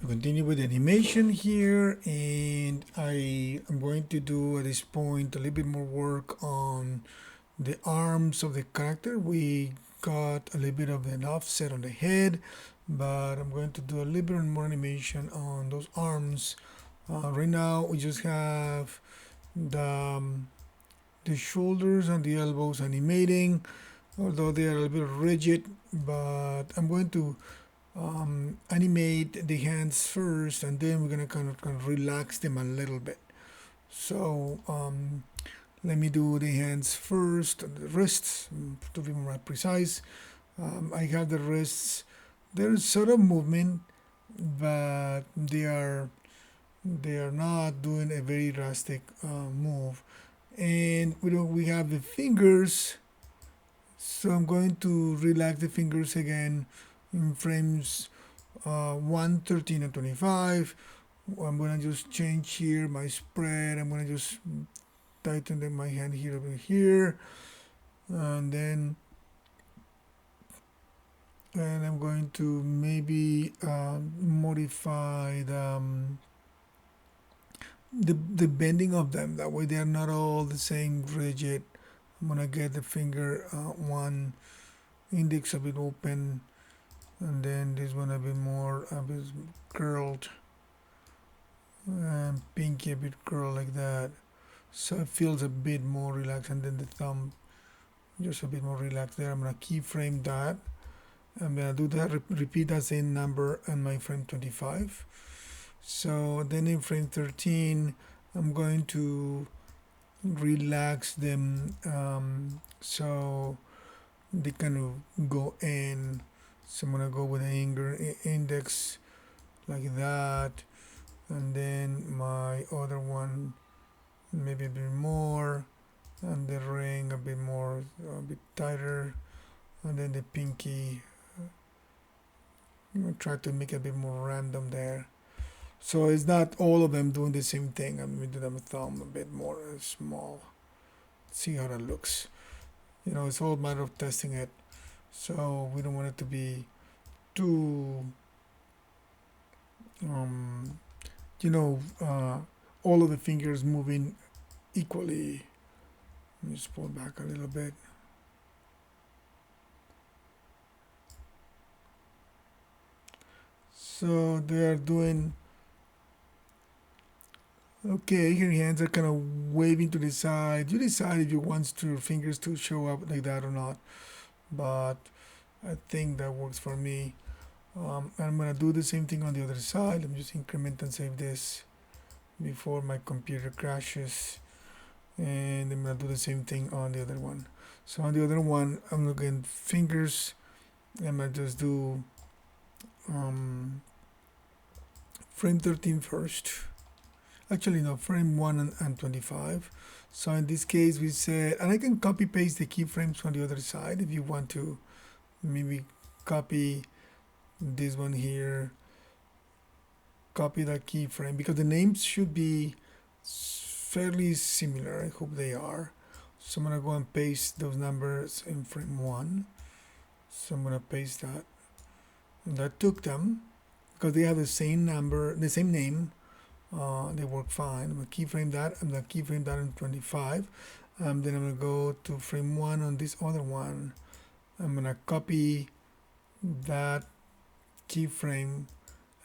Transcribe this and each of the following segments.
We continue with the animation here, and I am going to do at this point a little bit more work on the arms of the character. We got a little bit of an offset on the head, but I'm going to do a little bit more animation on those arms. Right now we just have the, um, the shoulders and the elbows animating, although they are a little bit rigid, but I'm going to animate the hands first, and then we're gonna kind of relax them a little bit. So let me do the hands first, the wrists to be more precise. I have the wrists. There's sort of movement, but they are not doing a very drastic move. And we have the fingers, so I'm going to relax the fingers again in frames 1, 13, and 25. I'm gonna just change here my spread. I'm gonna just tighten my hand here over here, and then I'm going to maybe modify the bending of them. That way they are not all the same rigid. I'm gonna get the finger one index a bit open, and then this one a bit curled, and pinky a bit curled like that, so it feels a bit more relaxed. And then the thumb just a bit more relaxed there. I'm gonna keyframe that. I'm gonna do that, repeat that same number on my frame 25. So then in frame 13 I'm going to relax them, so they kind of go in. So I'm gonna go with the index like that, and then my other one maybe a bit more, and the ring a bit more, a bit tighter, and then the pinky, I'm gonna try to make it a bit more random there. So it's not all of them doing the same thing. I'm gonna do them thumb a bit more small. See how that looks. It's all a matter of testing it. So we don't want it to be too, um, all of the fingers moving equally. Let me just pull back a little bit. So they are doing okay. Your hands are kind of waving to the side. You decide if you want your fingers to show up like that or not, but I think that works for me. I'm gonna do the same thing on the other side. Let me just increment and save this before my computer crashes, and I'm gonna do the same thing on the other one. So on the other one, I'm looking fingers. I'm gonna just do frame 13 first. Actually, no, frame 1 and 25. So in this case, we said, and I can copy paste the keyframes from the other side if you want to. Maybe copy this one here, copy that keyframe, because the names should be fairly similar. I hope they are. So I'm gonna go and paste those numbers in frame 1. So I'm gonna paste that, and that took them because they have the same number, the same name. They work fine. I'm gonna keyframe that. I'm gonna keyframe that in 25. Then I'm gonna go to frame 1 on this other one. I'm gonna copy that keyframe.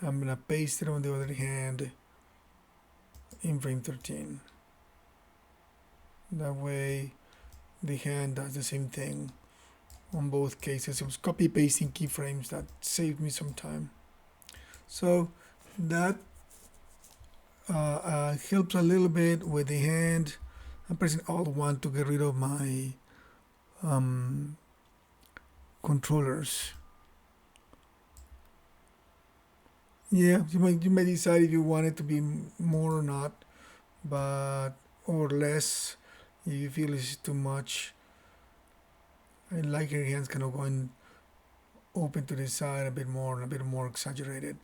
I'm gonna paste it on the other hand in frame 13. That way the hand does the same thing on both cases. It was copy pasting keyframes that saved me some time. So that helps a little bit with the hand. I'm pressing Alt 1 to get rid of my controllers. Yeah, you might decide if you want it to be more or not, but or less if you feel it's too much. I like your hands kind of going open to the side a bit more exaggerated.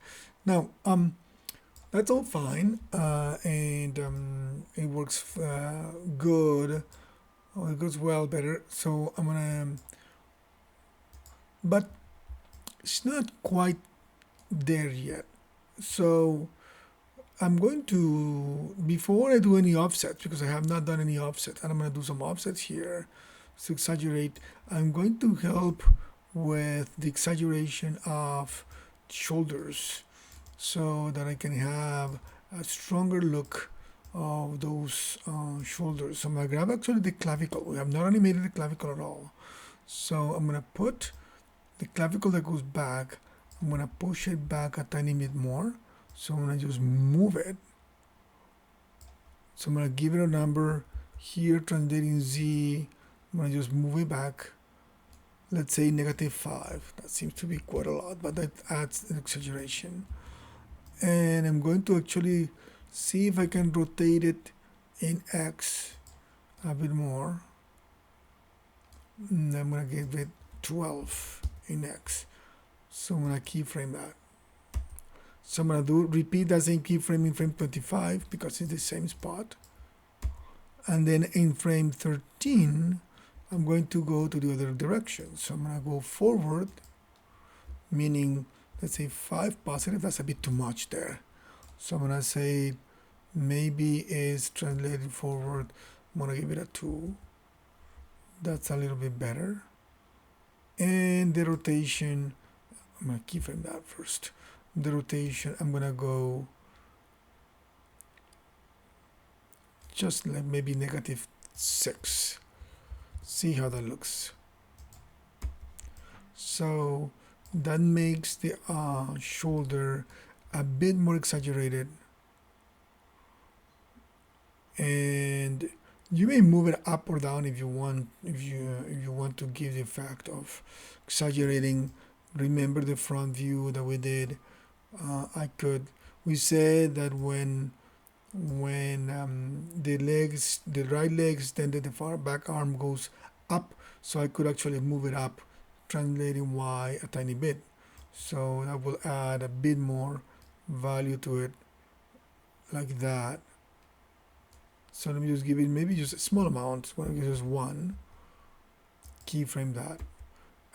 Now, that's all fine, and it works good. Oh, it goes well better. So I'm gonna, but it's not quite there yet. So I'm going to, before I do any offsets, because I have not done any offsets, and I'm going to do some offsets here to exaggerate, I'm going to help with the exaggeration of shoulders so that I can have a stronger look of those shoulders. So I'm going to grab actually the clavicle. We have not animated the clavicle at all. So I'm going to put the clavicle that goes back, I'm going to push it back a tiny bit more. So I'm going to just move it. So I'm going to give it a number here, translating Z. I'm going to just move it back. Let's say -5. That seems to be quite a lot, but that adds an exaggeration. And I'm going to actually see if I can rotate it in X a bit more. And I'm going to give it 12 in X. So I'm going to keyframe that. So I'm going to repeat that same keyframe in frame 25 because it's the same spot. And then in frame 13, I'm going to go to the other direction. So I'm going to go forward, meaning, let's say 5 positive. That's a bit too much there. So I'm going to say maybe is translated forward. I'm going to give it a 2. That's a little bit better. And the rotation, I'm going to keyframe that first. The rotation, I'm going to go just like maybe -6. See how that looks. So that makes the shoulder a bit more exaggerated, and you may move it up or down if you want. If you want to give the effect of exaggerating. Remember the front view that we did. We said that when the right leg extended, the far back arm goes up, so I could actually move it up, translating Y a tiny bit. So that will add a bit more value to it, like that. So let me just give it maybe just a small amount, just 1, keyframe that,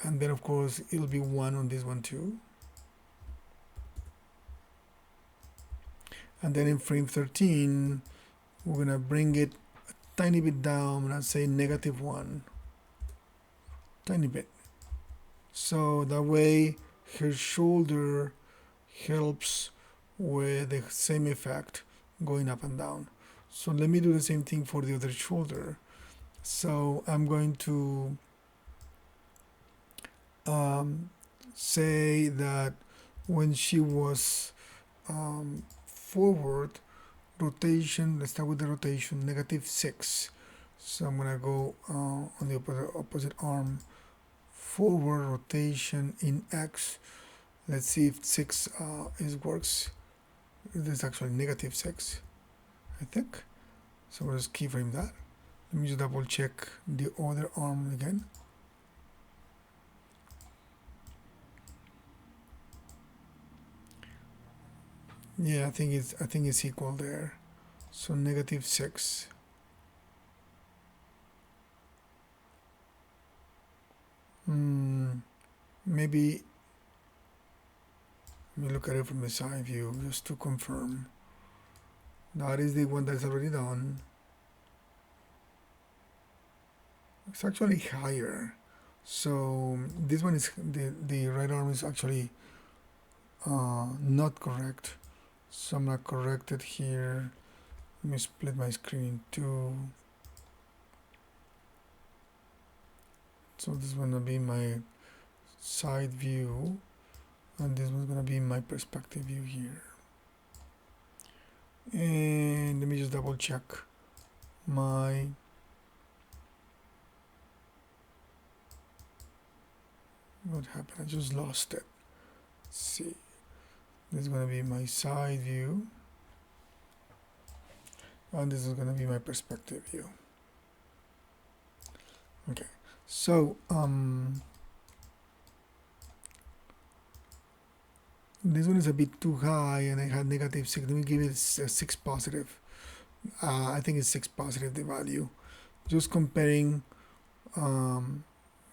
and then of course it'll be 1 on this one too. And then in frame 13, we're gonna bring it a tiny bit down, and say -1, tiny bit. So that way her shoulder helps with the same effect going up and down. So let me do the same thing for the other shoulder. So I'm going to say that when she was forward, rotation, let's start with the rotation, -6. So I'm gonna go on the opposite arm, forward rotation in X. Let's see if 6 works. This is actually -6, I think. So we'll just keyframe that. Let me just double check the other arm again. Yeah, I think it's equal there. So -6. Maybe let me look at it from the side view just to confirm. That is the one that's already done. It's actually higher. So this one is the right arm is actually not correct. So I'm gonna correct it here. Let me split my screen in 2. So this is gonna be my side view, and this one's gonna be my perspective view here. And let me just double check my what happened. I just lost it. Let's see, this is gonna be my side view, and this is gonna be my perspective view. Okay, so this one is a bit too high, and I had -6. Let me give it a 6 positive. I think it's 6 positive, the value. Just comparing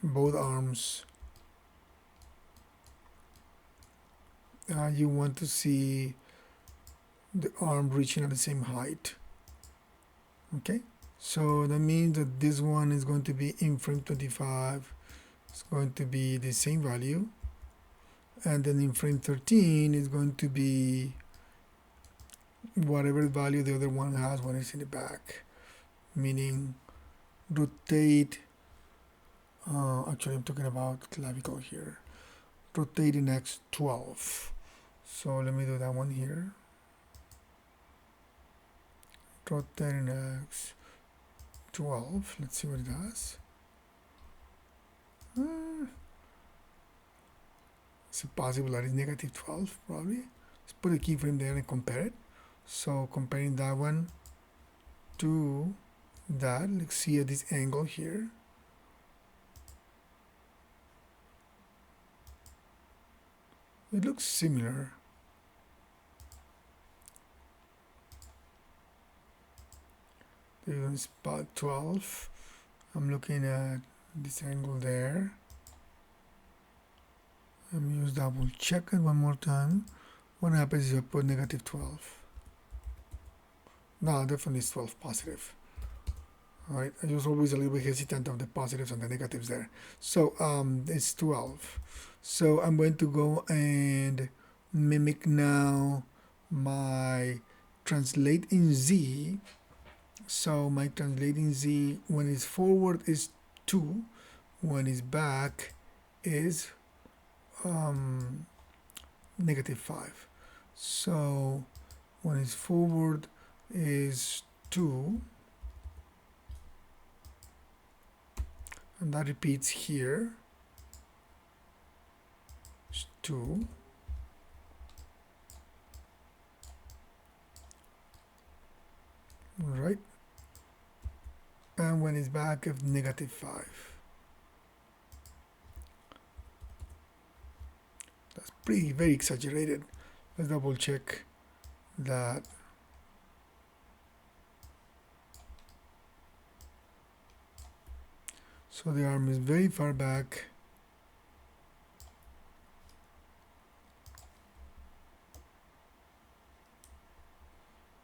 both arms. you want to see the arm reaching at the same height. Okay, so that means that this one is going to be in frame 25, it's going to be the same value, and then in frame 13 is going to be whatever value the other one has when it's in the back, meaning rotate, actually I'm talking about clavicle here, rotate in X 12. So let me do that one here. Rotate in X 12. Let's see what it does. Is it possible that it's negative 12? Probably. Let's put a keyframe there and compare it. So comparing that one to that, let's see at this angle here. It looks similar. This one's about 12. I'm looking at this angle there. Let me use double check it one more time. What happens if I put negative 12? No, definitely it's 12 positive. All right, I was always a little bit hesitant of the positives and the negatives there. So it's 12. So I'm going to go and mimic now my translate in Z. So my translate in Z, when it's forward is 2, when it's back is negative 5. So when it's forward is 2, and that repeats here, it's 2. All right, and when it's back of negative 5. That's very exaggerated. Let's double check that. So the arm is very far back.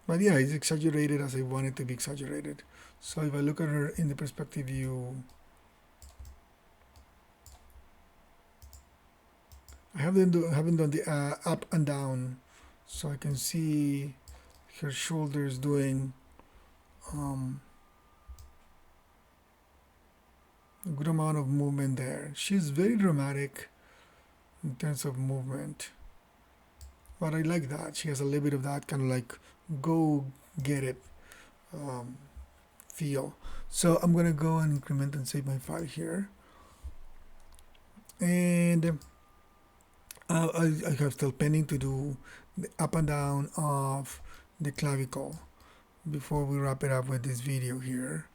But yeah, it's exaggerated as I want it to be exaggerated. So if I look at her in the perspective view, I haven't done the up and down, so I can see her shoulders doing a good amount of movement there. She's very dramatic in terms of movement, but I like that. She has a little bit of that kind of like go get it feel. So I'm gonna go and increment and save my file here, and I have still pending to do the up and down of the clavicle before we wrap it up with this video here.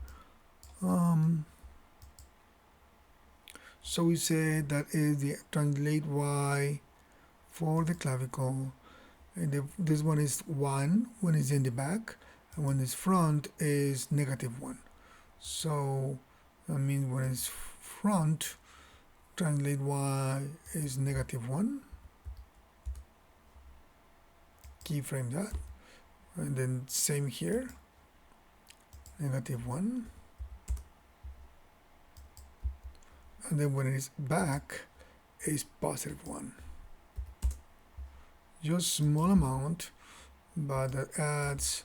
So we said that is the translate Y for the clavicle, and this one is 1 when it's in the back, and when it's front is negative 1. So that means when it's front, translate Y is negative 1. Keyframe that, and then same here, negative 1. And then when it's back is positive 1. Just small amount, but that adds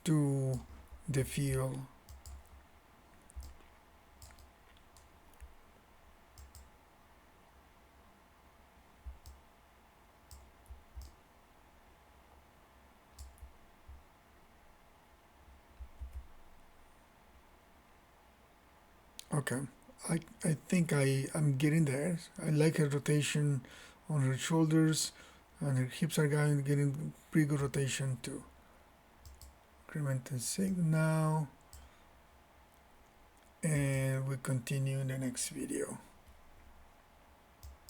to the feel. Okay, I think I'm getting there. I like her rotation on her shoulders, and her hips are getting pretty good rotation too. Increment and save now, and we continue in the next video.